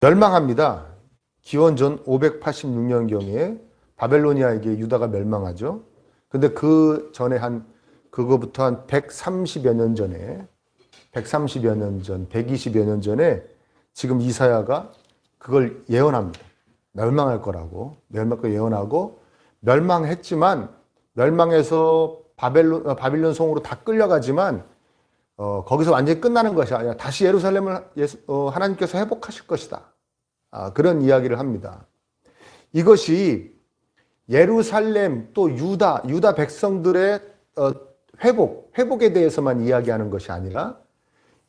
멸망합니다. 기원전 586년경에 바벨로니아에게 유다가 멸망하죠. 근데 그 전에 그거부터 한 130여 년 전에, 130여 년 전, 120여 년 전에 지금 이사야가 그걸 예언합니다. 멸망할 거라고. 멸망할 거 예언하고, 멸망했지만, 멸망해서 바빌론 성으로 다 끌려가지만, 거기서 완전히 끝나는 것이 아니라 다시 예루살렘을 하나님께서 회복하실 것이다. 그런 이야기를 합니다. 이것이 예루살렘 또 유다 백성들의 회복에 대해서만 이야기하는 것이 아니라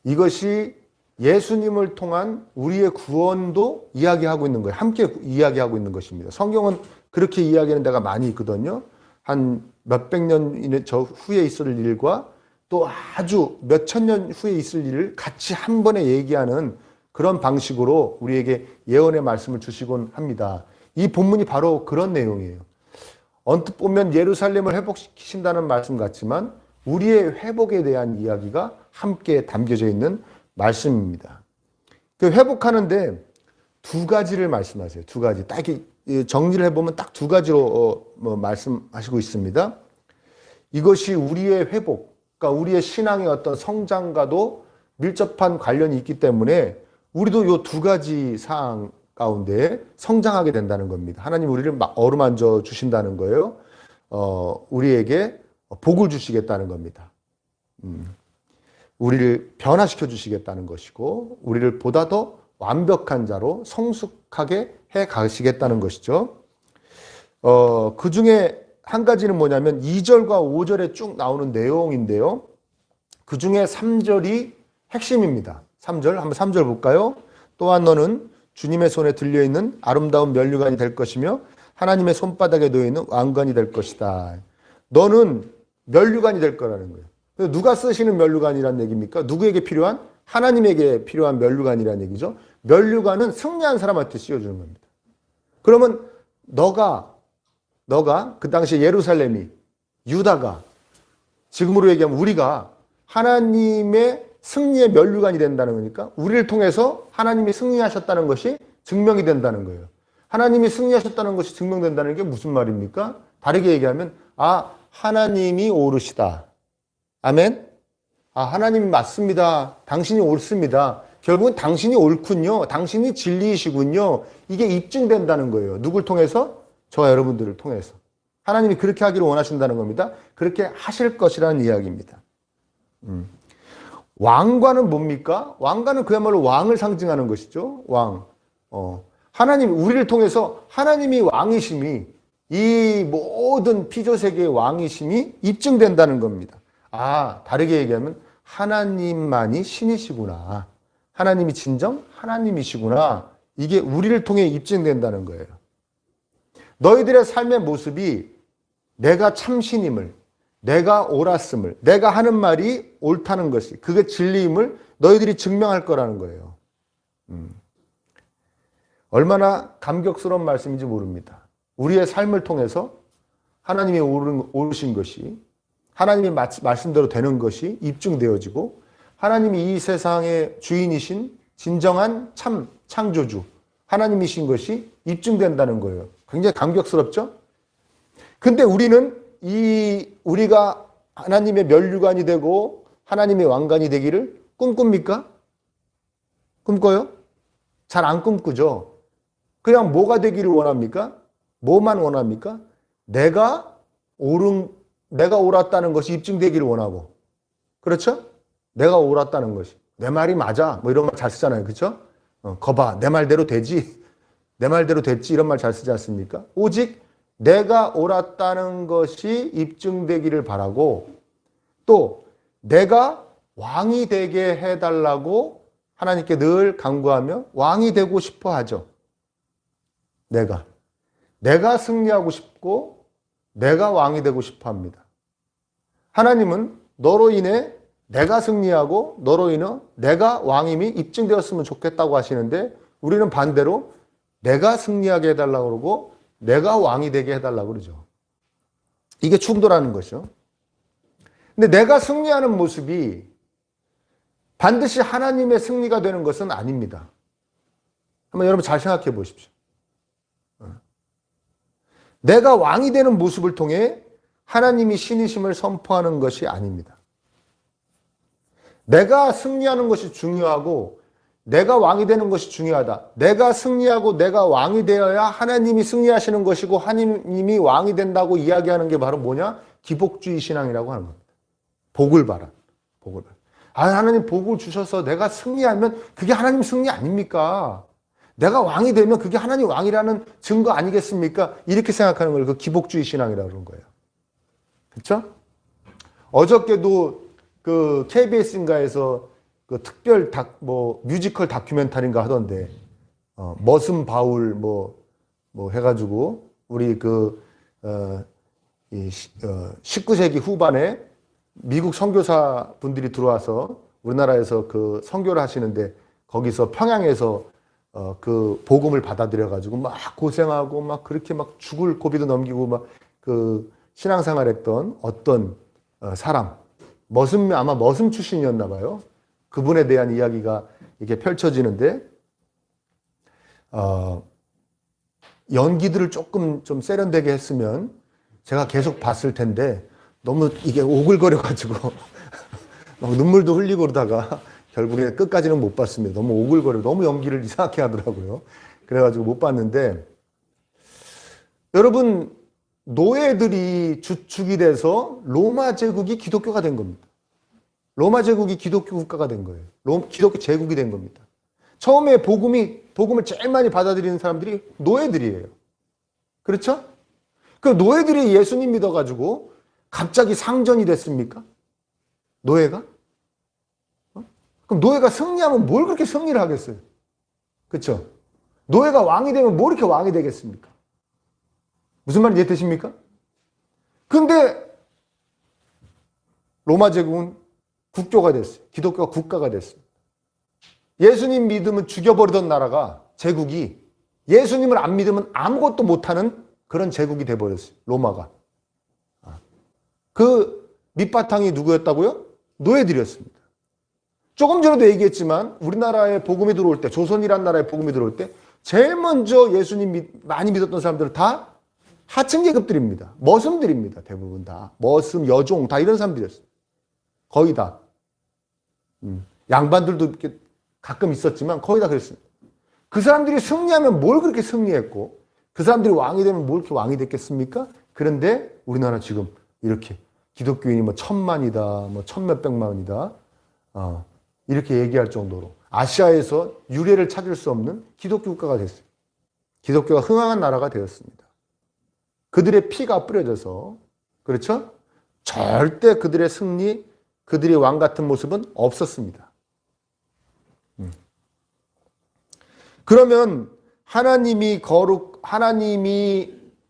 이것이 예수님을 통한 우리의 구원도 이야기하고 있는 거예요. 함께 이야기하고 있는 것입니다. 성경은 그렇게 이야기하는 데가 많이 있거든요. 한 몇백 년 저 후에 있을 일과 또 아주 몇천 년 후에 있을 일을 같이 한 번에 얘기하는 그런 방식으로 우리에게 예언의 말씀을 주시곤 합니다. 이 본문이 바로 그런 내용이에요. 언뜻 보면 예루살렘을 회복시키신다는 말씀 같지만 우리의 회복에 대한 이야기가 함께 담겨져 있는 말씀입니다. 그 회복하는데 두 가지를 말씀하세요. 두 가지. 딱 정리를 해보면 딱 두 가지로 말씀하시고 있습니다. 이것이 우리의 회복, 그러니까 우리의 신앙의 어떤 성장과도 밀접한 관련이 있기 때문에 우리도 이 두 가지 사항 가운데 성장하게 된다는 겁니다. 하나님 우리를 어루만져 주신다는 거예요. 우리에게 복을 주시겠다는 겁니다. 우리를 변화시켜 주시겠다는 것이고 우리를 보다 더 완벽한 자로 성숙하게 해 가시겠다는 것이죠. 그 중에 한 가지는 뭐냐면 2절과 5절에 쭉 나오는 내용인데요. 그 중에 3절이 핵심입니다. 3절, 한번 3절 볼까요? 또한 너는 주님의 손에 들려있는 아름다운 면류관이 될 것이며 하나님의 손바닥에 놓여있는 왕관이 될 것이다. 너는 면류관이 될 거라는 거예요. 누가 쓰시는 면류관이란 얘기입니까? 누구에게 필요한? 하나님에게 필요한 면류관이란 얘기죠. 면류관은 승리한 사람한테 씌워주는 겁니다. 그러면 너가 그 당시에 예루살렘이, 유다가, 지금으로 얘기하면 우리가 하나님의 승리의 면류관이 된다는 거니까 우리를 통해서 하나님이 승리하셨다는 것이 증명이 된다는 거예요. 하나님이 승리하셨다는 것이 증명된다는 게 무슨 말입니까? 다르게 얘기하면 하나님이 옳으시다. 아멘? 하나님이 맞습니다. 당신이 옳습니다. 결국은 당신이 옳군요. 당신이 진리이시군요. 이게 입증된다는 거예요. 누굴 통해서? 저와 여러분들을 통해서. 하나님이 그렇게 하기를 원하신다는 겁니다. 그렇게 하실 것이라는 이야기입니다. 왕관은 뭡니까? 왕관은 그야말로 왕을 상징하는 것이죠. 왕. 하나님, 우리를 통해서 하나님이 왕이심이, 이 모든 피조세계의 왕이심이 입증된다는 겁니다. 다르게 얘기하면 하나님만이 신이시구나. 하나님이 진정 하나님이시구나. 이게 우리를 통해 입증된다는 거예요. 너희들의 삶의 모습이 내가 참신임을, 내가 옳았음을, 내가 하는 말이 옳다는 것이, 그게 진리임을 너희들이 증명할 거라는 거예요. 얼마나 감격스러운 말씀인지 모릅니다. 우리의 삶을 통해서 하나님이 옳으신 것이, 하나님의 말씀대로 되는 것이 입증되어지고 하나님이 이 세상의 주인이신 진정한 참 창조주, 하나님이신 것이 입증된다는 거예요. 굉장히 감격스럽죠? 근데 우리가 하나님의 면류관이 되고 하나님의 왕관이 되기를 꿈꿉니까? 꿈꿔요? 잘 안 꿈꾸죠? 그냥 뭐가 되기를 원합니까? 뭐만 원합니까? 내가 옳았다는 것이 입증되기를 원하고. 그렇죠? 내가 옳았다는 것이. 내 말이 맞아. 이런 말 잘 쓰잖아요. 그렇죠? 거봐. 내 말대로 되지. 내 말대로 됐지. 이런 말 잘 쓰지 않습니까? 오직 내가 옳았다는 것이 입증되기를 바라고 또 내가 왕이 되게 해달라고 하나님께 늘 간구하며 왕이 되고 싶어 하죠. 내가 승리하고 싶고 내가 왕이 되고 싶어 합니다. 하나님은 너로 인해 내가 승리하고 너로 인해 내가 왕임이 입증되었으면 좋겠다고 하시는데 우리는 반대로 내가 승리하게 해달라고 그러고 내가 왕이 되게 해달라고 그러죠. 이게 충돌하는 거죠. 근데 내가 승리하는 모습이 반드시 하나님의 승리가 되는 것은 아닙니다. 한번 여러분 잘 생각해 보십시오. 내가 왕이 되는 모습을 통해 하나님이 신이심을 선포하는 것이 아닙니다. 내가 승리하는 것이 중요하고 내가 왕이 되는 것이 중요하다. 내가 승리하고 내가 왕이 되어야 하나님이 승리하시는 것이고 하나님이 왕이 된다고 이야기하는 게 바로 뭐냐? 기복주의 신앙이라고 하는 겁니다. 복을 바라. 복을 바라. 하나님 복을 주셔서 내가 승리하면 그게 하나님 승리 아닙니까? 내가 왕이 되면 그게 하나님 왕이라는 증거 아니겠습니까? 이렇게 생각하는 걸 그 기복주의 신앙이라고 그러는 거예요. 그렇죠? 어저께도 그 KBS인가에서 그 특별 뮤지컬 다큐멘터리인가 하던데, 머슴 바울 해가지고, 우리 19세기 후반에 미국 선교사 분들이 들어와서 우리나라에서 그 선교를 하시는데, 거기서 평양에서 그 복음을 받아들여가지고 막 고생하고 막 그렇게 막 죽을 고비도 넘기고 막 그 신앙생활 했던 어떤 사람, 아마 머슴 출신이었나 봐요. 그분에 대한 이야기가 이렇게 펼쳐지는데, 연기들을 조금 좀 세련되게 했으면 제가 계속 봤을 텐데, 너무 이게 오글거려가지고, 막 눈물도 흘리고 그러다가 결국에 끝까지는 못 봤습니다. 너무 오글거려, 너무 연기를 이상하게 하더라고요. 그래가지고 못 봤는데, 여러분, 노예들이 주축이 돼서 로마 제국이 기독교가 된 겁니다. 로마 제국이 기독교 국가가 된 거예요. 기독교 제국이 된 겁니다. 처음에 복음을 제일 많이 받아들이는 사람들이 노예들이에요. 그렇죠? 그 노예들이 예수님 믿어가지고 갑자기 상전이 됐습니까? 노예가? 그럼 노예가 승리하면 뭘 그렇게 승리를 하겠어요? 그렇죠? 노예가 왕이 되면 뭘 이렇게 왕이 되겠습니까? 무슨 말인지 이해되십니까? 근데 로마 제국은 국교가 됐어요. 기독교가 국가가 됐어요. 예수님 믿으면 죽여버리던 나라가, 제국이 예수님을 안 믿으면 아무것도 못하는 그런 제국이 돼버렸어요. 로마가. 그 밑바탕이 누구였다고요? 노예들이었습니다. 조금 전에도 얘기했지만 우리나라에 복음이 들어올 때, 조선이란 나라에 복음이 들어올 때 제일 먼저 예수님 많이 믿었던 사람들은 다 하층 계급들입니다. 머슴들입니다. 대부분 다. 머슴, 여종 다 이런 사람들이었어요. 거의 다. 양반들도 이렇게 가끔 있었지만 거의 다 그랬습니다. 그 사람들이 승리하면 뭘 그렇게 승리했고 그 사람들이 왕이 되면 뭘 이렇게 왕이 됐겠습니까? 그런데 우리나라 지금 이렇게 기독교인이 뭐 1000만이다, 뭐 1000몇백만이다, 이렇게 얘기할 정도로 아시아에서 유례를 찾을 수 없는 기독교 국가가 됐어요. 기독교가 흥황한 나라가 되었습니다. 그들의 피가 뿌려져서, 그렇죠? 절대 그들의 승리, 그들의 왕 같은 모습은 없었습니다. 그러면 하나님이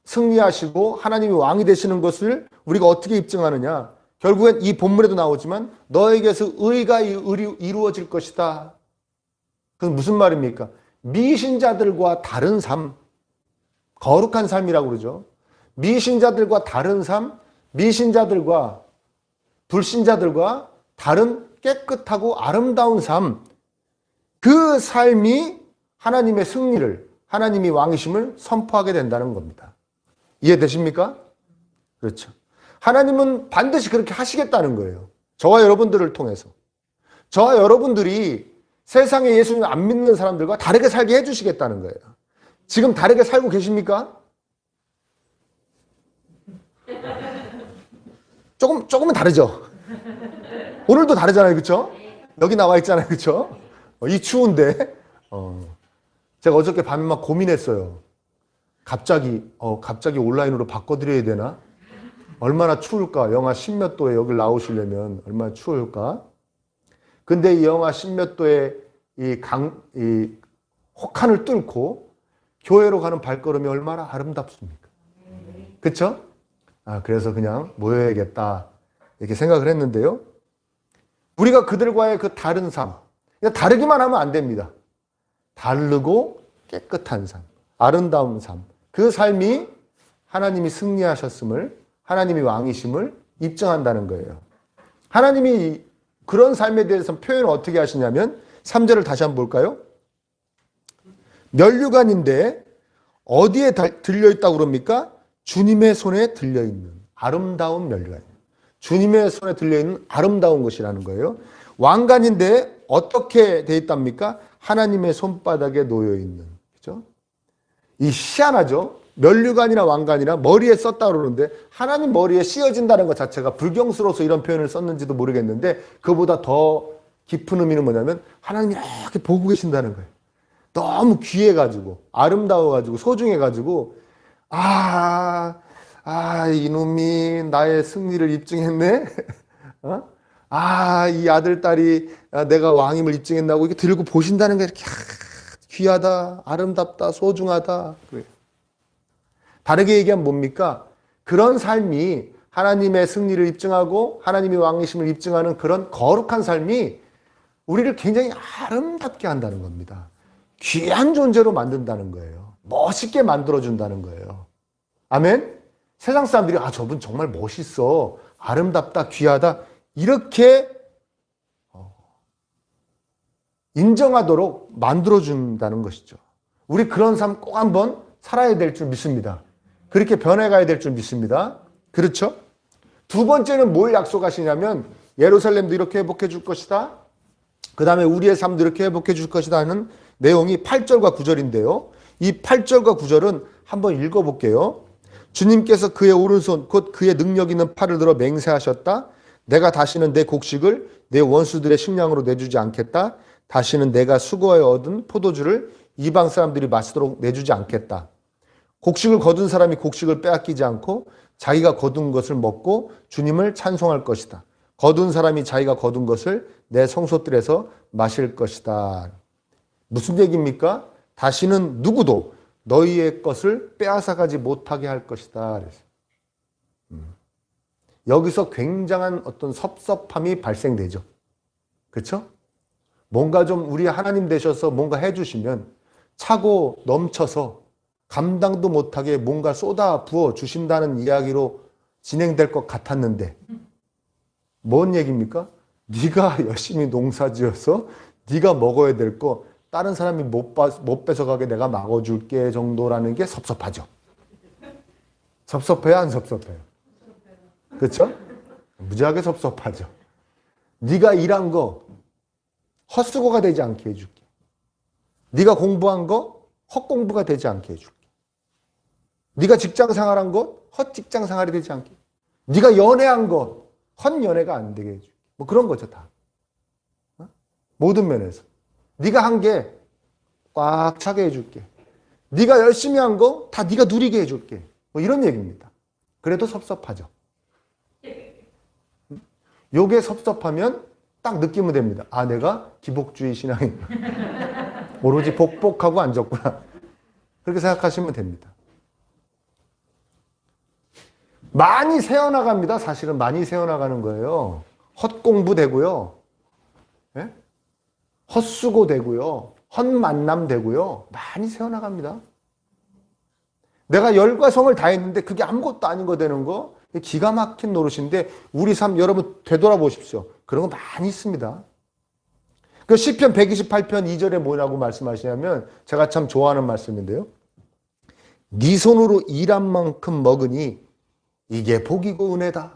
승리하시고 하나님이 왕이 되시는 것을 우리가 어떻게 입증하느냐? 결국엔 이 본문에도 나오지만 너에게서 의가 이루어질 것이다. 그건 무슨 말입니까? 미신자들과 다른 삶, 거룩한 삶이라고 그러죠. 미신자들과 다른 삶, 미신자들과 불신자들과 다른 깨끗하고 아름다운 삶, 그 삶이 하나님의 승리를, 하나님이 왕이심을 선포하게 된다는 겁니다. 이해되십니까? 그렇죠. 하나님은 반드시 그렇게 하시겠다는 거예요. 저와 여러분들을 통해서. 저와 여러분들이 세상에 예수님 안 믿는 사람들과 다르게 살게 해주시겠다는 거예요. 지금 다르게 살고 계십니까? 조금은 다르죠? 오늘도 다르잖아요. 그렇죠? 여기 나와 있잖아요. 그렇죠? 이 추운데 제가 어저께 밤에 막 고민했어요. 갑자기 온라인으로 바꿔드려야 되나? 얼마나 추울까? 영하 10몇 도에 여기 나오시려면 얼마나 추울까? 근데 이 영하 10몇 도에 이 혹한을 뚫고 교회로 가는 발걸음이 얼마나 아름답습니까? 그렇죠? 그래서 그냥 모여야겠다 이렇게 생각을 했는데요. 우리가 그들과의 그 다른 삶, 다르기만 하면 안 됩니다. 다르고 깨끗한 삶, 아름다운 삶, 그 삶이 하나님이 승리하셨음을, 하나님이 왕이심을 입증한다는 거예요. 하나님이 그런 삶에 대해서 표현을 어떻게 하시냐면 3절을 다시 한번 볼까요? 면류관인데 어디에 들려있다고 그럽니까? 주님의 손에 들려있는 아름다운 면류관. 주님의 손에 들려있는 아름다운 것이라는 거예요. 왕관인데 어떻게 돼 있답니까? 하나님의 손바닥에 놓여있는. 그죠? 이 희한하죠? 면류관이나 왕관이나 머리에 썼다 그러는데 하나님 머리에 씌어진다는 것 자체가 불경스러워서 이런 표현을 썼는지도 모르겠는데 그보다 더 깊은 의미는 뭐냐면 하나님이 이렇게 보고 계신다는 거예요. 너무 귀해가지고 아름다워가지고 소중해가지고 이놈이 나의 승리를 입증했네. 어? 이 아들 딸이 내가 왕임을 입증했나고 이렇게 들고 보신다는 게 이렇게 귀하다, 아름답다, 소중하다. 그래요. 다르게 얘기하면 뭡니까? 그런 삶이 하나님의 승리를 입증하고 하나님의 왕이심을 입증하는 그런 거룩한 삶이 우리를 굉장히 아름답게 한다는 겁니다. 귀한 존재로 만든다는 거예요. 멋있게 만들어준다는 거예요. 아멘? 세상 사람들이 저분 정말 멋있어, 아름답다, 귀하다 이렇게 인정하도록 만들어준다는 것이죠. 우리 그런 삶 꼭 한번 살아야 될 줄 믿습니다. 그렇게 변해가야 될 줄 믿습니다. 그렇죠? 두 번째는 뭘 약속하시냐면 예루살렘도 이렇게 회복해 줄 것이다. 그 다음에 우리의 삶도 이렇게 회복해 줄 것이다 하는 내용이 8절과 9절인데요. 이 8절과 9절은 한번 읽어볼게요. 주님께서 그의 오른손 곧 그의 능력 있는 팔을 들어 맹세하셨다. 내가 다시는 내 곡식을 내 원수들의 식량으로 내주지 않겠다. 다시는 내가 수고하여 얻은 포도주를 이방 사람들이 마시도록 내주지 않겠다. 곡식을 거둔 사람이 곡식을 빼앗기지 않고 자기가 거둔 것을 먹고 주님을 찬송할 것이다. 거둔 사람이 자기가 거둔 것을 내 성소들에서 마실 것이다. 무슨 얘기입니까? 다시는 누구도 너희의 것을 빼앗아가지 못하게 할 것이다. 여기서 굉장한 어떤 섭섭함이 발생되죠. 그렇죠? 뭔가 좀 우리 하나님 되셔서 뭔가 해주시면 차고 넘쳐서 감당도 못하게 뭔가 쏟아 부어 주신다는 이야기로 진행될 것 같았는데 뭔 얘기입니까? 네가 열심히 농사지어서 네가 먹어야 될 거 다른 사람이 못 뺏어가게 내가 막아줄게 정도라는 게 섭섭하죠. 섭섭해요? 안 섭섭해요? 그렇죠? 무지하게 섭섭하죠. 네가 일한 거 헛수고가 되지 않게 해줄게. 네가 공부한 거 헛공부가 되지 않게 해줄게. 네가 직장 생활한 것 헛직장 생활이 되지 않게. 네가 연애한 것 헛연애가 안 되게 해줄게. 뭐 그런 거죠 다. 모든 면에서. 네가 한 게 꽉 차게 해줄게. 네가 열심히 한 거 다 네가 누리게 해줄게. 뭐 이런 얘기입니다. 그래도 섭섭하죠. 요게 섭섭하면 딱 느끼면 됩니다. 내가 기복주의 신앙이구나. 오로지 복복하고 앉았구나. 그렇게 생각하시면 됩니다. 많이 새어나갑니다. 사실은 많이 새어나가는 거예요. 헛공부 되고요. 예? 헛수고 되고요. 헛만남 되고요. 많이 새어나갑니다. 내가 열과 성을 다했는데 그게 아무것도 아닌 거 되는 거 기가 막힌 노릇인데 우리 삶 여러분 되돌아보십시오. 그런 거 많이 있습니다. 그 시편 128편 2절에 뭐라고 말씀하시냐면 제가 참 좋아하는 말씀인데요. 네 손으로 일한 만큼 먹으니 이게 복이고 은혜다.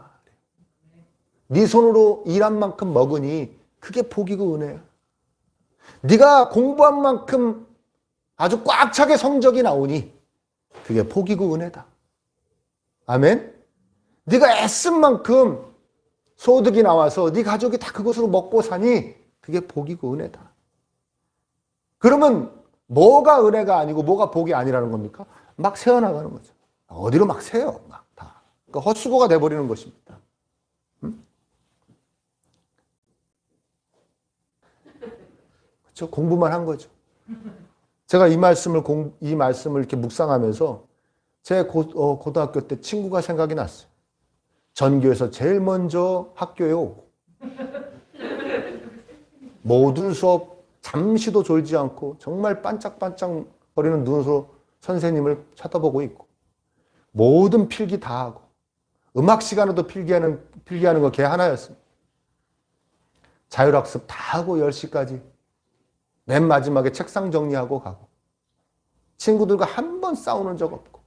네 손으로 일한 만큼 먹으니 그게 복이고 은혜야. 네가 공부한 만큼 아주 꽉 차게 성적이 나오니 그게 복이고 은혜다. 아멘. 네가 애쓴 만큼 소득이 나와서 네 가족이 다 그것으로 먹고 사니 그게 복이고 은혜다. 그러면 뭐가 은혜가 아니고 뭐가 복이 아니라는 겁니까? 막 새어나가는 거죠. 어디로 막 새요. 막 다. 그러니까 헛수고가 돼버리는 것입니다. 그렇죠? 공부만 한 거죠. 제가 이 말씀을 이렇게 묵상하면서 제 고등학교 때 친구가 생각이 났어요. 전교에서 제일 먼저 학교에 오고 모든 수업 잠시도 졸지 않고 정말 반짝반짝 거리는 눈으로 선생님을 쳐다보고 있고 모든 필기 다 하고 음악 시간에도 필기하는 거 걔 하나였습니다. 자율학습 다 하고 10시까지 맨 마지막에 책상 정리하고 가고 친구들과 한 번 싸우는 적 없고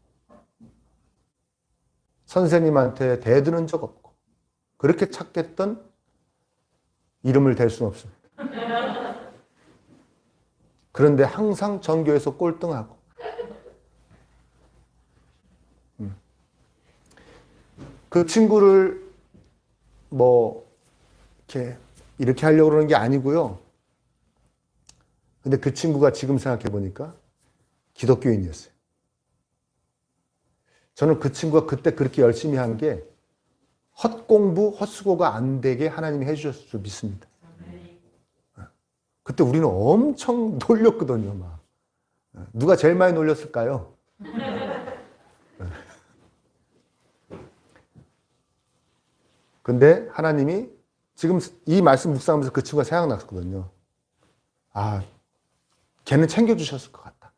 선생님한테 대드는 적 없고 그렇게 착했던 이름을 댈 수는 없습니다. 그런데 항상 전교에서 꼴등하고 그 친구를 뭐 이렇게 하려고 그러는 게 아니고요. 근데 그 친구가 지금 생각해 보니까 기독교인이었어요. 저는 그 친구가 그때 그렇게 열심히 한 게 헛공부, 헛수고가 안 되게 하나님이 해주셨을 줄 믿습니다. 그때 우리는 엄청 놀렸거든요. 막. 누가 제일 많이 놀렸을까요? 근데 하나님이 지금 이 말씀 묵상하면서 그 친구가 생각났거든요. 아, 걔는 챙겨주셨을 것 같다.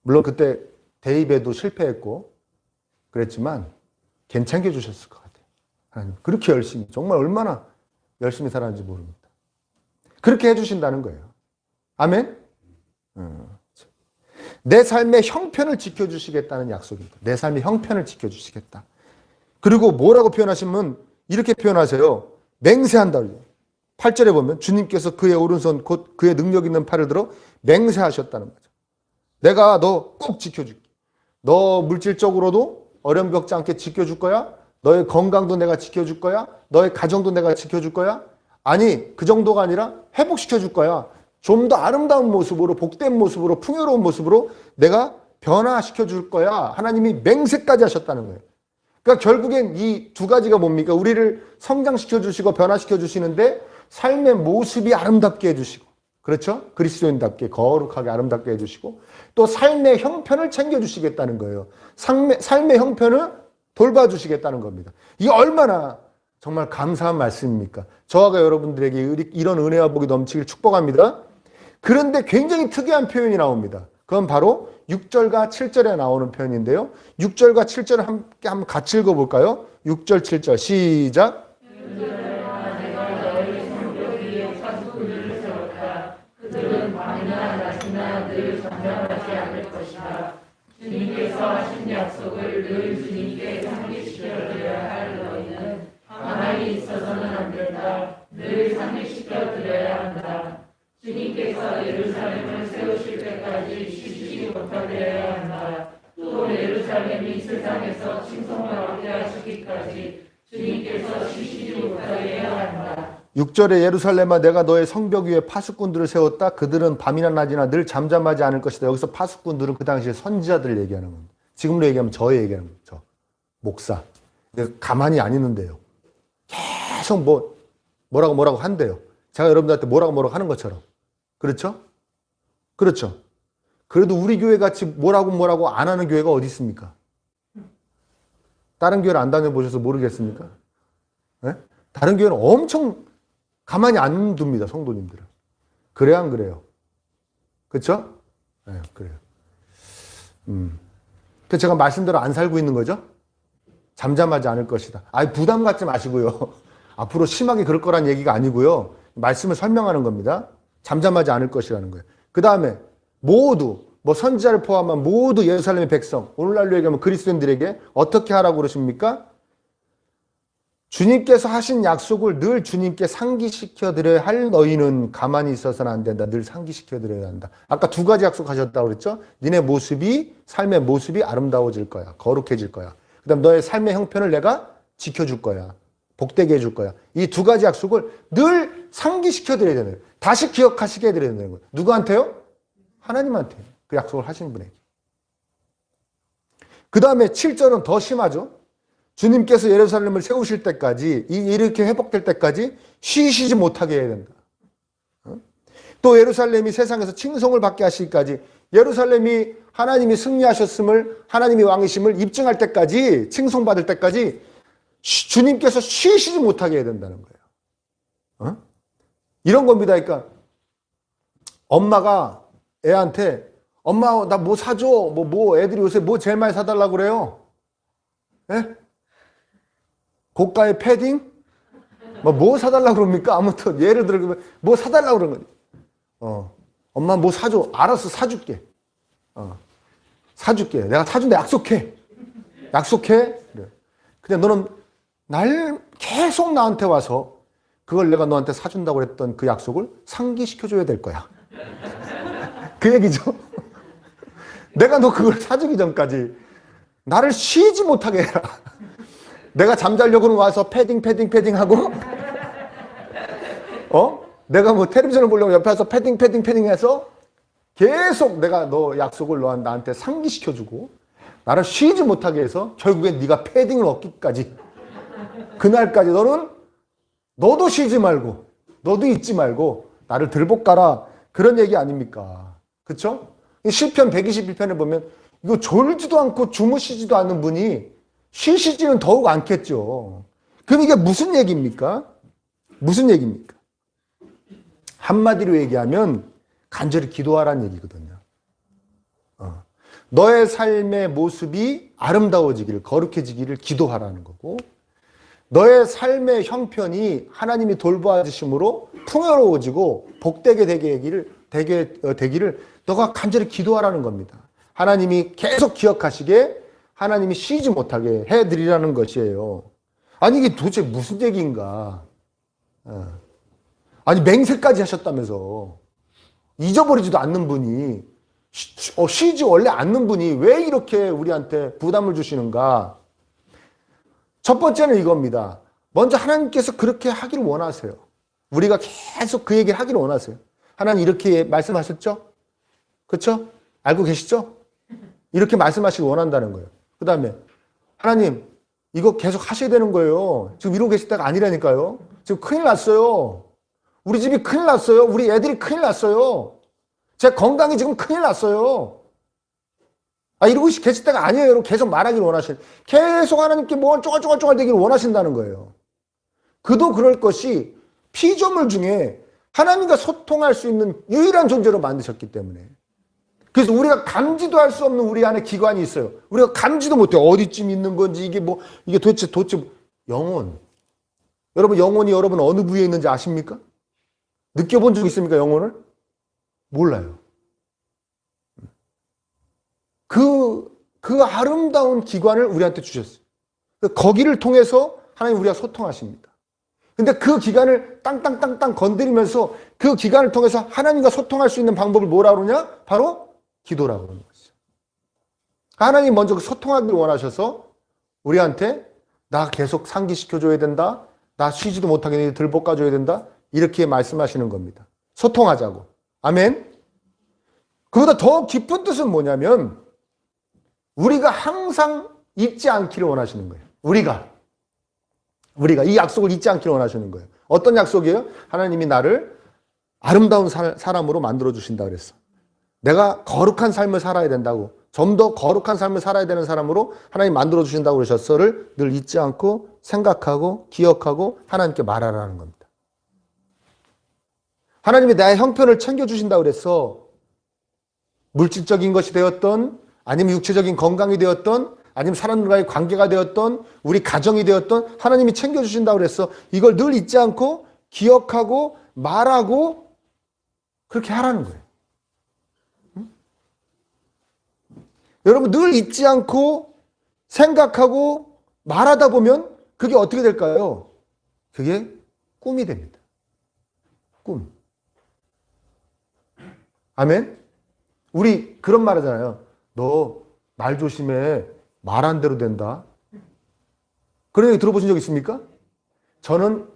물론 그때 대입에도 실패했고 그랬지만 걔는 챙겨주셨을 것 같아요. 하나님 그렇게 열심히 정말 얼마나 열심히 살았는지 모릅니다. 그렇게 해주신다는 거예요. 아멘? 내 삶의 형편을 지켜주시겠다는 약속입니다. 내 삶의 형편을 지켜주시겠다. 그리고 뭐라고 표현하시면 이렇게 표현하세요. 맹세한다. 8절에 보면 주님께서 그의 오른손 곧 그의 능력 있는 팔을 들어 맹세하셨다는 거죠. 내가 너 꼭 지켜줄게. 너 물질적으로도 어려움 겪지 않게 지켜줄 거야. 너의 건강도 내가 지켜줄 거야. 너의 가정도 내가 지켜줄 거야. 아니 그 정도가 아니라 회복시켜줄 거야. 좀 더 아름다운 모습으로 복된 모습으로 풍요로운 모습으로 내가 변화시켜줄 거야. 하나님이 맹세까지 하셨다는 거예요. 그러니까 결국엔 이 두 가지가 뭡니까? 우리를 성장시켜 주시고 변화시켜 주시는데 삶의 모습이 아름답게 해주시고 그렇죠? 그리스도인답게 거룩하게 아름답게 해주시고 또 삶의 형편을 챙겨주시겠다는 거예요. 삶의 형편을 돌봐주시겠다는 겁니다. 이게 얼마나 정말 감사한 말씀입니까? 저와 여러분들에게 이런 은혜와 복이 넘치길 축복합니다. 그런데 굉장히 특이한 표현이 나옵니다. 그건 바로 6절과 7절에 나오는 표현인데요. 6절과 7절을 함께 한번 같이 읽어볼까요? 6절, 7절 시작. 그들은 밤이나 낮이나 늘 잠잠하지 않을 것이다. 주님께서 하신 약속을 늘 주님께 상기시켜드려야 할 너희는 가만히 있어서는 안 된다. 늘 상기시켜드려야 한다. 주님께서 예루살렘을 세우실 때까지 쉬지 못하게 해야 한다. 또 예루살렘이 세상에서 칭송을 얻게 하시기까지 주님께서 쉬지 못하게 해야 한다. 6절에 예루살렘아 내가 너의 성벽 위에 파수꾼들을 세웠다. 그들은 밤이나 낮이나 늘 잠잠하지 않을 것이다. 여기서 파수꾼들은 그 당시에 선지자들을 얘기하는 겁니다. 지금으로 얘기하면 저 얘기하는 거죠. 저 목사. 가만히 안 있는데요. 계속 뭐라고 한대요. 제가 여러분들한테 뭐라고 하는 것처럼. 그렇죠? 그렇죠. 그래도 우리 교회 같이 뭐라고 안 하는 교회가 어디 있습니까? 다른 교회를 안 다녀보셔서 모르겠습니까? 네? 다른 교회는 엄청 가만히 안 둡니다. 성도님들은. 그래야 안 그래요? 그렇죠? 네, 그래요. 그래서 제가 말씀대로 안 살고 있는 거죠? 잠잠하지 않을 것이다. 부담 갖지 마시고요. 앞으로 심하게 그럴 거란 얘기가 아니고요. 말씀을 설명하는 겁니다. 잠잠하지 않을 것이라는 거예요. 그 다음에 모두 선지자를 포함한 모두 예루살렘의 백성, 오늘날로 얘기하면 그리스도인들에게 어떻게 하라고 그러십니까? 주님께서 하신 약속을 늘 주님께 상기시켜드려야 할 너희는 가만히 있어서는 안 된다. 늘 상기시켜드려야 한다. 아까 두 가지 약속하셨다고 그랬죠? 니네 삶의 모습이 아름다워질 거야. 거룩해질 거야. 그 다음 너의 삶의 형편을 내가 지켜줄 거야. 복되게 해줄 거야. 이 두 가지 약속을 늘 상기시켜드려야 되는 거예요. 다시 기억하시게 해드려야 되는 거예요. 누구한테요? 하나님한테. 그 약속을 하신 분에게. 그 다음에 7절은 더 심하죠. 주님께서 예루살렘을 세우실 때까지 이렇게 회복될 때까지 쉬시지 못하게 해야 된다. 또 예루살렘이 세상에서 칭송을 받게 하시기까지 예루살렘이 하나님이 승리하셨음을 하나님이 왕이심을 입증할 때까지 칭송받을 때까지 주님께서 쉬시지 못하게 해야 된다는 거예요. 이런 겁니다. 그러니까 엄마가 애한테 엄마 나 뭐 사줘. 애들이 요새 뭐 제일 많이 사달라고 그래요? 예? 고가의 패딩? 뭐 사달라고 그럽니까? 아무튼 예를 들어 뭐 사달라고 그런 거지. 엄마 뭐 사줘. 알았어, 사줄게. 사줄게. 내가 사준다. 약속해. 약속해. 그래. 근데 너는 계속 나한테 와서 그걸 내가 너한테 사준다고 했던 그 약속을 상기시켜줘야 될 거야. 그 얘기죠. 내가 너 그걸 사주기 전까지 나를 쉬지 못하게 해라. 내가 잠자려고는 와서 패딩 하고, 내가 뭐 텔레비전을 보려고 옆에 와서 패딩 해서 계속 내가 너 약속을 나한테 상기시켜주고, 나를 쉬지 못하게 해서 결국엔 네가 패딩을 얻기까지, 그날까지 너도 쉬지 말고, 너도 잊지 말고, 나를 들볶아라. 그런 얘기 아닙니까? 그쵸? 시편 121편에 보면, 이거 졸지도 않고 주무시지도 않는 분이 쉬시지는 더욱 않겠죠. 그럼 이게 무슨 얘기입니까? 무슨 얘기입니까? 한마디로 얘기하면 간절히 기도하라는 얘기거든요. 너의 삶의 모습이 아름다워지기를, 거룩해지기를 기도하라는 거고, 너의 삶의 형편이 하나님이 돌보아주심으로 풍요로워지고 복되게 되기를 너가 간절히 기도하라는 겁니다. 하나님이 계속 기억하시게, 하나님이 쉬지 못하게 해드리라는 것이에요. 아니 이게 도대체 무슨 얘기인가? 아니 맹세까지 하셨다면서, 잊어버리지도 않는 분이, 쉬지 원래 않는 분이 왜 이렇게 우리한테 부담을 주시는가? 첫 번째는 이겁니다. 먼저 하나님께서 그렇게 하기를 원하세요. 우리가 계속 그 얘기를 하기를 원하세요. 하나님 이렇게 말씀하셨죠? 그렇죠? 알고 계시죠? 이렇게 말씀하시길 원한다는 거예요. 그 다음에 하나님 이거 계속 하셔야 되는 거예요. 지금 이러고 계실 때가 아니라니까요. 지금 큰일 났어요. 우리 집이 큰일 났어요. 우리 애들이 큰일 났어요. 제 건강이 지금 큰일 났어요. 이러고 계실 때가 아니에요. 여러분 계속 말하기를 원하시는, 계속 하나님께 뭘 쪼갈쪼갈 되기를 원하신다는 거예요. 그도 그럴 것이 피조물 중에 하나님과 소통할 수 있는 유일한 존재로 만드셨기 때문에. 그래서 우리가 감지도 할 수 없는 우리 안에 기관이 있어요. 우리가 감지도 못해요. 어디쯤 있는 건지, 이게 도대체 영혼. 여러분 영혼이 여러분 어느 부위에 있는지 아십니까? 느껴본 적 있습니까? 영혼을? 몰라요. 그 아름다운 기관을 우리한테 주셨어요. 거기를 통해서 하나님 우리가 소통하십니다. 근데 그 기관을 땅땅땅땅 건드리면서 그 기관을 통해서 하나님과 소통할 수 있는 방법을 뭐라 그러냐? 바로 기도라고 그러는 거죠. 하나님 먼저 소통하기를 원하셔서 우리한테 나 계속 상기시켜줘야 된다. 나 쉬지도 못하게 들볶아줘야 된다. 이렇게 말씀하시는 겁니다. 소통하자고. 아멘. 그보다 더 깊은 뜻은 뭐냐면 우리가 항상 잊지 않기를 원하시는 거예요. 우리가 이 약속을 잊지 않기를 원하시는 거예요. 어떤 약속이에요? 하나님이 나를 아름다운 사람으로 만들어 주신다 그랬어. 내가 거룩한 삶을 살아야 된다고, 좀 더 거룩한 삶을 살아야 되는 사람으로 하나님 만들어 주신다고 그러셨어를 늘 잊지 않고 생각하고 기억하고 하나님께 말하라는 겁니다. 하나님이 나의 형편을 챙겨주신다고 그랬어. 물질적인 것이 되었던, 아니면 육체적인 건강이 되었던, 아니면 사람들과의 관계가 되었던, 우리 가정이 되었던, 하나님이 챙겨주신다고 그랬어. 이걸 늘 잊지 않고 기억하고 말하고 그렇게 하라는 거예요. 응? 여러분 늘 잊지 않고 생각하고 말하다 보면 그게 어떻게 될까요? 그게 꿈이 됩니다. 꿈. 아멘? 우리 그런 말 하잖아요. 너 말 조심해. 말한 대로 된다. 그런 얘기 들어보신 적 있습니까? 저는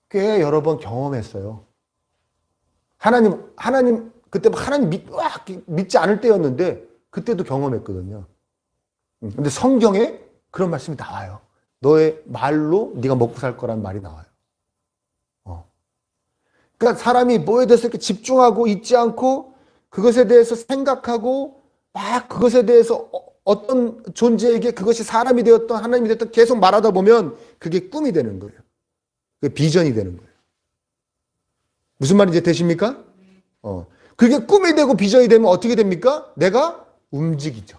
꽤 여러 번 경험했어요. 그때 하나님 믿지 않을 때였는데 그때도 경험했거든요. 근데 성경에 그런 말씀이 나와요. 너의 말로 네가 먹고 살 거란 말이 나와요. 그러니까 사람이 뭐에 대해서 이렇게 집중하고 있지 않고 그것에 대해서 생각하고 막 그것에 대해서 어떤 존재에게 그것이 사람이 되었던 하나님이 되었던 계속 말하다 보면 그게 꿈이 되는 거예요. 그게 비전이 되는 거예요. 무슨 말인지 되십니까? 그게 꿈이 되고 비전이 되면 어떻게 됩니까? 내가 움직이죠.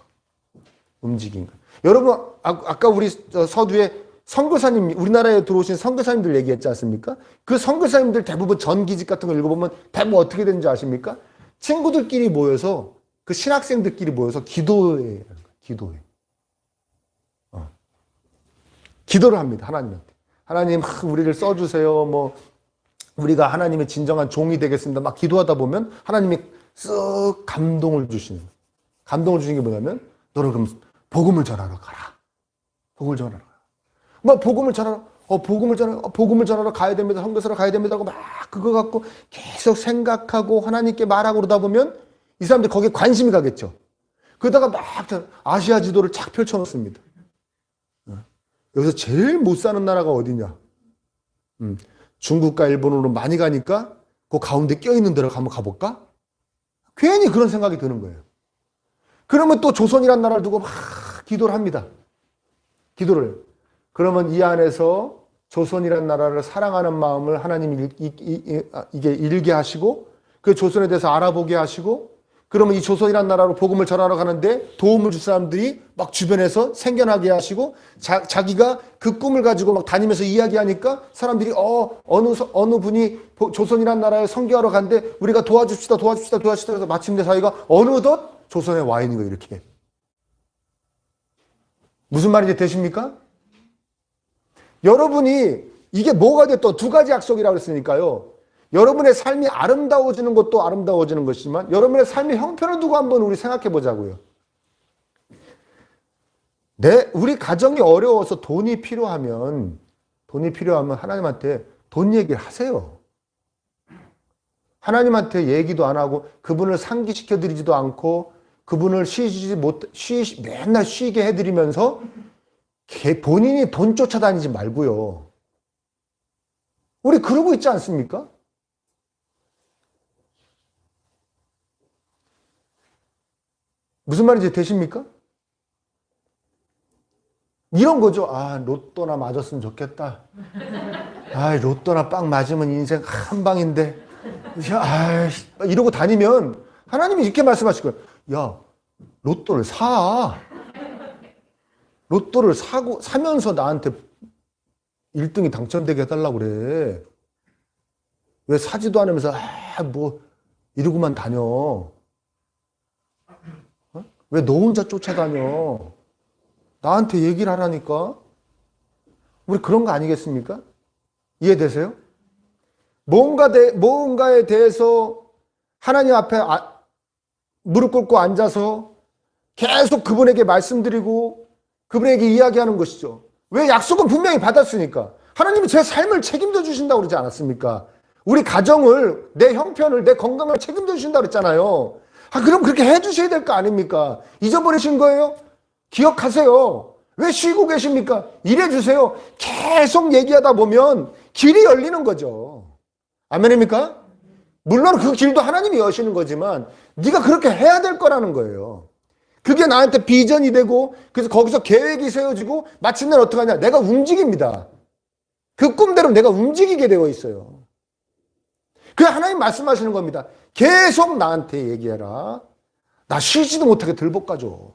움직인 거. 여러분 아까 우리 서두에 선교사님, 우리나라에 들어오신 선교사님들 얘기했지 않습니까? 그 선교사님들 대부분 전기집 같은 거 읽어보면 대부분 어떻게 되는지 아십니까? 친구들끼리 모여서, 그 신학생들끼리 모여서 기도해. 기도를 합니다. 하나님한테. 하나님, 우리를 써주세요. 뭐 우리가 하나님의 진정한 종이 되겠습니다. 막 기도하다 보면 하나님이 쓱 감동을 주시는 거예요. 감동을 주시는 게 뭐냐면, 너는 그럼 복음을 전하러 가라. 복음을 전하러 가라. 막 복음을 전하러 가야 됩니다. 선교사로 가야 됩니다. 하고 막 그거 갖고 계속 생각하고 하나님께 말하고 그러다 보면 이 사람들 거기에 관심이 가겠죠. 그러다가 막 아시아 지도를 착 펼쳐놓습니다. 여기서 제일 못 사는 나라가 어디냐? 중국과 일본으로 많이 가니까 그 가운데 껴있는 데로 한번 가볼까? 괜히 그런 생각이 드는 거예요. 그러면 또 조선이란 나라를 두고 막 기도를 합니다. 기도를. 그러면 이 안에서 조선이란 나라를 사랑하는 마음을 하나님이 이게 일게 하시고 그 조선에 대해서 알아보게 하시고 그러면 이 조선이란 나라로 복음을 전하러 가는데 도움을 줄 사람들이 막 주변에서 생겨나게 하시고 자기가 그 꿈을 가지고 막 다니면서 이야기하니까 사람들이 어느 분이 조선이란 나라에 선교하러 간대 우리가 도와줍시다 해서 마침내 사이가 어느덧 조선에 와 있는 거예요. 이렇게. 무슨 말인지 되십니까? 여러분이 이게 뭐가 됐든 두 가지 약속이라고 했으니까요. 여러분의 삶이 아름다워지는 것도 아름다워지는 것이지만 여러분의 삶의 형편을 두고 한번 우리 생각해 보자고요. 우리 가정이 어려워서 돈이 필요하면 하나님한테 돈 얘기를 하세요. 하나님한테 얘기도 안 하고 그분을 상기시켜 드리지도 않고 그분을 맨날 쉬게 해드리면서 본인이 돈 쫓아다니지 말고요. 우리 그러고 있지 않습니까? 무슨 말인지 되십니까? 이런 거죠. 로또나 맞았으면 좋겠다. 로또나 빵 맞으면 인생 한 방인데. 이러고 다니면 하나님이 이렇게 말씀하실 거예요. 야, 로또를 사. 로또를 사면서 나한테 1등이 당첨되게 해달라고 그래. 왜 사지도 않으면서 이러고만 다녀. 왜 너 혼자 쫓아다녀? 나한테 얘기를 하라니까. 우리 그런 거 아니겠습니까? 이해되세요? 뭔가에 대해서 하나님 앞에 무릎 꿇고 앉아서 계속 그분에게 말씀드리고 그분에게 이야기하는 것이죠. 왜? 약속은 분명히 받았으니까. 하나님이 제 삶을 책임져 주신다고 그러지 않았습니까? 우리 가정을, 내 형편을, 내 건강을 책임져 주신다고 그랬잖아요. 그럼 그렇게 해주셔야 될 거 아닙니까? 잊어버리신 거예요? 기억하세요. 왜 쉬고 계십니까? 일해주세요. 계속 얘기하다 보면 길이 열리는 거죠. 아멘입니까? 물론 그 길도 하나님이 여시는 거지만 네가 그렇게 해야 될 거라는 거예요. 그게 나한테 비전이 되고 그래서 거기서 계획이 세워지고 마침내 어떻게 하냐? 내가 움직입니다. 그 꿈대로 내가 움직이게 되어 있어요. 그게 하나님 말씀하시는 겁니다. 계속 나한테 얘기해라. 나 쉬지도 못하게 들볶아줘.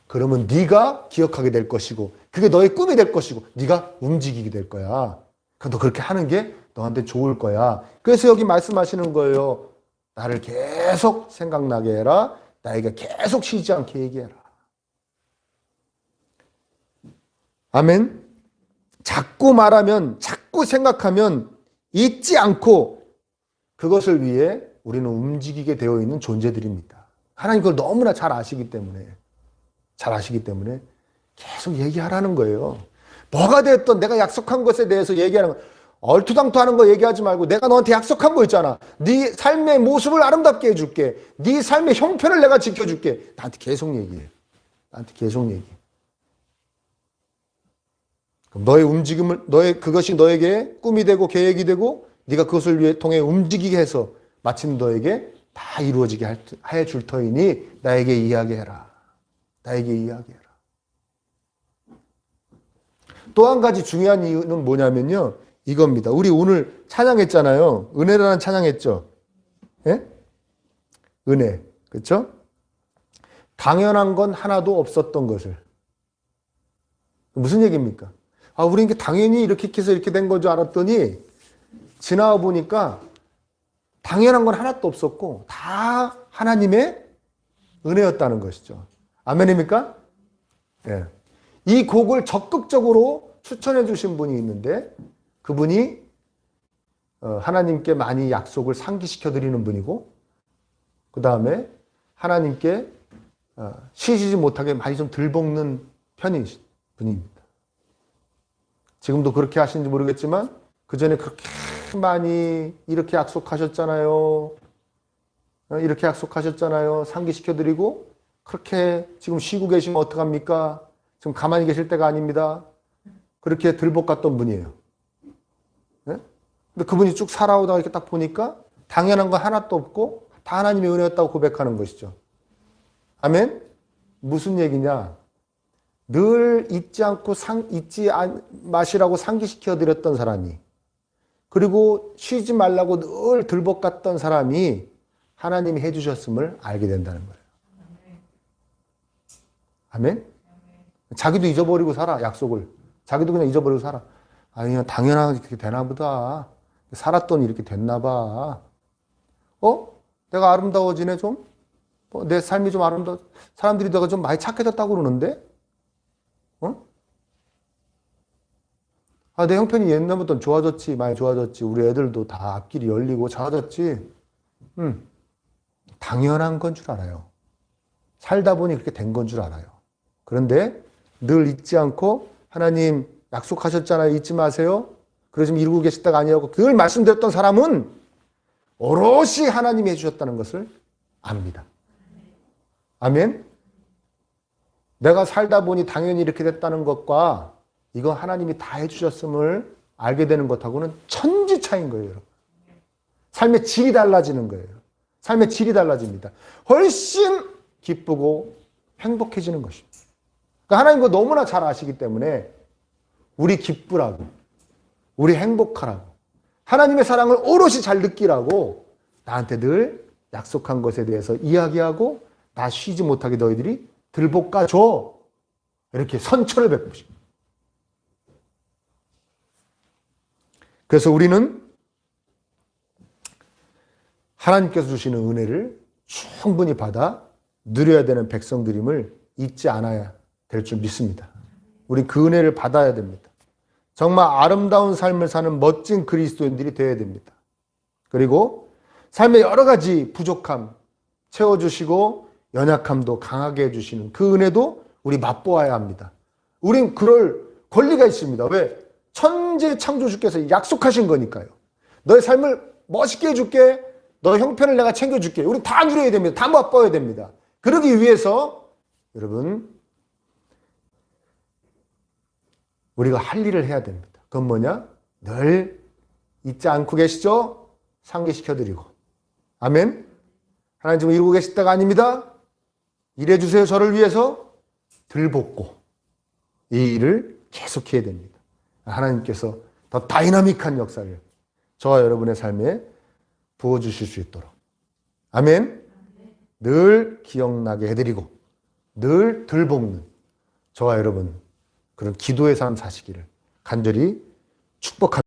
그러면 네가 기억하게 될 것이고 그게 너의 꿈이 될 것이고 네가 움직이게 될 거야. 너 그렇게 하는 게 너한테 좋을 거야. 그래서 여기 말씀하시는 거예요. 나를 계속 생각나게 해라. 나에게 계속 쉬지 않게 얘기해라. 아멘. 자꾸 말하면, 자꾸 생각하면 잊지 않고 그것을 위해 우리는 움직이게 되어 있는 존재들입니다. 하나님 그걸 너무나 잘 아시기 때문에 계속 얘기하라는 거예요. 뭐가 됐든 내가 약속한 것에 대해서 얘기하는 거. 얼토당토하는 거 얘기하지 말고 내가 너한테 약속한 거 있잖아. 네 삶의 모습을 아름답게 해줄게. 네 삶의 형편을 내가 지켜줄게. 나한테 계속 얘기해. 그럼 너의 움직임을, 그것이 너에게 꿈이 되고 계획이 되고 네가 그것을 위해 통해 움직이게 해서 마침 너에게 다 이루어지게 해줄 터이니 나에게 이야기해라. 또 한 가지 중요한 이유는 뭐냐면요. 이겁니다. 우리 오늘 찬양했잖아요. 은혜라는 찬양했죠. 예? 은혜. 그렇죠? 당연한 건 하나도 없었던 것을. 무슨 얘기입니까? 우리 이게 당연히 이렇게 해서 이렇게 된 건 줄 알았더니 지나와 보니까 당연한 건 하나도 없었고 다 하나님의 은혜였다는 것이죠. 아멘입니까? 예. 이 곡을 적극적으로 추천해 주신 분이 있는데 그분이 하나님께 많이 약속을 상기시켜 드리는 분이고 그 다음에 하나님께 쉬지 못하게 많이 좀 들볶는 편인 분입니다. 지금도 그렇게 하시는지 모르겠지만 그 전에 그렇게 많이 이렇게 약속하셨잖아요. 이렇게 약속하셨잖아요. 상기시켜 드리고 그렇게 지금 쉬고 계시면 어떡합니까? 지금 가만히 계실 때가 아닙니다. 그렇게 들볶았던 분이에요. 네? 근데 그분이 쭉 살아오다가 이렇게 딱 보니까 당연한 거 하나도 없고 다 하나님의 은혜였다고 고백하는 것이죠. 아멘? 무슨 얘기냐? 늘 잊지 마시라고 상기시켜 드렸던 사람이 그리고 쉬지 말라고 늘 들볶았던 사람이 하나님이 해주셨음을 알게 된다는 거예요. 아멘? 자기도 잊어버리고 살아, 약속을. 자기도 그냥 잊어버리고 살아. 그냥 당연하게 이렇게 되나 보다. 살았더니 이렇게 됐나 봐. 내가 아름다워지네, 좀? 내 삶이 좀 아름다워. 사람들이 내가 좀 많이 착해졌다고 그러는데? 내 형편이 옛날부터 좋아졌지, 많이 좋아졌지. 우리 애들도 다 앞길이 열리고 작아졌지. 당연한 건 줄 알아요. 살다 보니 그렇게 된 건 줄 알아요. 그런데 늘 잊지 않고 하나님 약속하셨잖아요. 잊지 마세요. 그래서 지금 이루고 계시다가 아니라고 늘 말씀드렸던 사람은 오롯이 하나님이 해주셨다는 것을 압니다. 아멘? 내가 살다 보니 당연히 이렇게 됐다는 것과 이거 하나님이 다 해주셨음을 알게 되는 것하고는 천지 차이인 거예요, 여러분. 삶의 질이 달라지는 거예요. 삶의 질이 달라집니다. 훨씬 기쁘고 행복해지는 것입니다. 그러니까 하나님 그거 너무나 잘 아시기 때문에 우리 기쁘라고, 우리 행복하라고, 하나님의 사랑을 오롯이 잘 느끼라고 나한테 늘 약속한 것에 대해서 이야기하고 나 쉬지 못하게 너희들이 들볶아줘. 이렇게 선처를 베푸십니다. 그래서 우리는 하나님께서 주시는 은혜를 충분히 받아 누려야 되는 백성들임을 잊지 않아야 될 줄 믿습니다. 우리 그 은혜를 받아야 됩니다. 정말 아름다운 삶을 사는 멋진 그리스도인들이 되어야 됩니다. 그리고 삶의 여러 가지 부족함 채워주시고 연약함도 강하게 해주시는 그 은혜도 우리 맛보아야 합니다. 우린 그럴 권리가 있습니다. 왜? 천재 창조주께서 약속하신 거니까요. 너의 삶을 멋있게 해줄게. 너의 형편을 내가 챙겨줄게. 우리 다 누려야 됩니다. 다 맛보아야 됩니다. 그러기 위해서 여러분 우리가 할 일을 해야 됩니다. 그건 뭐냐? 늘 잊지 않고 계시죠? 상기시켜드리고. 아멘? 하나님 지금 이루고 계실 때가 아닙니다. 일해주세요. 저를 위해서 들볶고 이 일을 계속해야 됩니다. 하나님께서 더 다이나믹한 역사를 저와 여러분의 삶에 부어주실 수 있도록. 아멘? 늘 기억나게 해드리고 늘 들볶는 저와 여러분 그런 기도의 삶 사시기를 간절히 축복합니다.